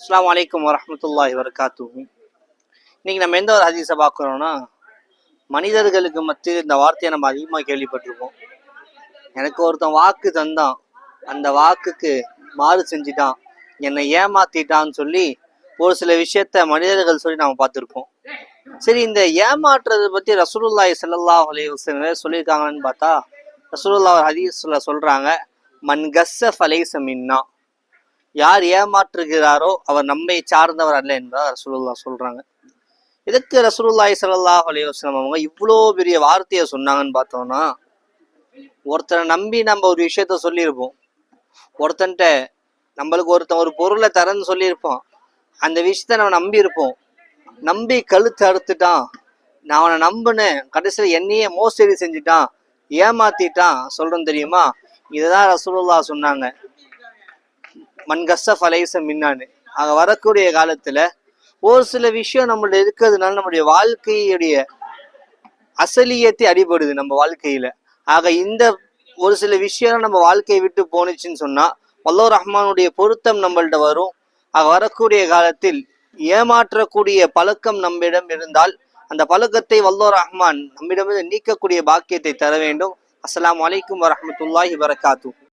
அஸ்ஸலாமு அலைக்கும் வரஹ்மத்துல்லாஹி வபரகாத்துஹு. இன்னைக்கு நம்ம எந்த ஒரு ஹதீஸை பார்க்குறோம்னா, மனிதர்களுக்கு மத்தியில் இந்த வார்த்தையை நம்ம அதிகமாக கேள்விப்பட்டிருப்போம். எனக்கு ஒருத்தன் வாக்கு தந்தான், அந்த வாக்குக்கு மாறு செஞ்சிட்டான், என்னை ஏமாத்திட்டான்னு சொல்லி ஒரு சில விஷயத்த மனிதர்கள் சொல்லி நம்ம பார்த்துருப்போம். சரி, இந்த ஏமாற்றுறதை பற்றி ரசூலுல்லாஹி ஸல்லல்லாஹு அலைஹி வஸல்லம் சொல்லியிருக்காங்கன்னு பார்த்தா, ரசூலுல்லாஹ் ஹதீஸ்ல சொல்றாங்க, மன் கஸ்ஸ ஃபலைஸ மின்னா, யார் ஏமாற்றுகிறாரோ அவர் நம்மை சார்ந்தவர் அல்ல என்பதாக ரசூலுல்லாஹ் சொல்றாங்க. இதுக்கு ரசூலுல்லாஹி ஸல்லல்லாஹு அலைஹி வஸல்லம் அவங்க இவ்வளோ பெரிய வார்த்தையை சொன்னாங்கன்னு பார்த்தோம்னா, ஒருத்தரை நம்பி நம்ம ஒரு விஷயத்த சொல்லியிருப்போம், ஒருத்தன்ட்ட நம்மளுக்கு ஒருத்தன் ஒரு பொருளை தரேன்னு சொல்லியிருப்போம், அந்த விஷயத்த நம்ம நம்பி இருப்போம், நம்பி கழுத்து அறுத்துட்டான், நான் அவனை நம்பினேன், கடைசியில் என்னையே மோசடி செஞ்சுட்டான், ஏமாத்திட்டான் சொல்றேன் தெரியுமா. இதுதான் ரசூலுல்லாஹ் சொன்னாங்க, மன் கஸ்ஸ ஃபலைஸ மின்னான்னு. ஆக வரக்கூடிய காலத்துல ஒரு சில விஷயம் நம்மள்ட்ட இருக்கிறதுனால நம்முடைய வாழ்க்கையுடைய அசலியத்தை அடிபடுது நம்ம வாழ்க்கையில. ஆக இந்த ஒரு சில விஷயம் நம்ம வாழ்க்கையை விட்டு போனுச்சுன்னு சொன்னா அல்லாஹ் ரஹ்மானுடைய பொருத்தம் நம்மள்ட்ட வரும். ஆக வரக்கூடிய காலத்தில் ஏமாற்றக்கூடிய பழக்கம் நம்மிடம் இருந்தால் அந்த பழக்கத்தை அல்லாஹ் ரஹ்மான் நம்மிடமிருந்து நீக்கக்கூடிய பாக்கியத்தை தர வேண்டும். அஸ்ஸலாமு அலைக்கும் வரஹ்மத்துல்லாஹி வபரகாத்துஹு.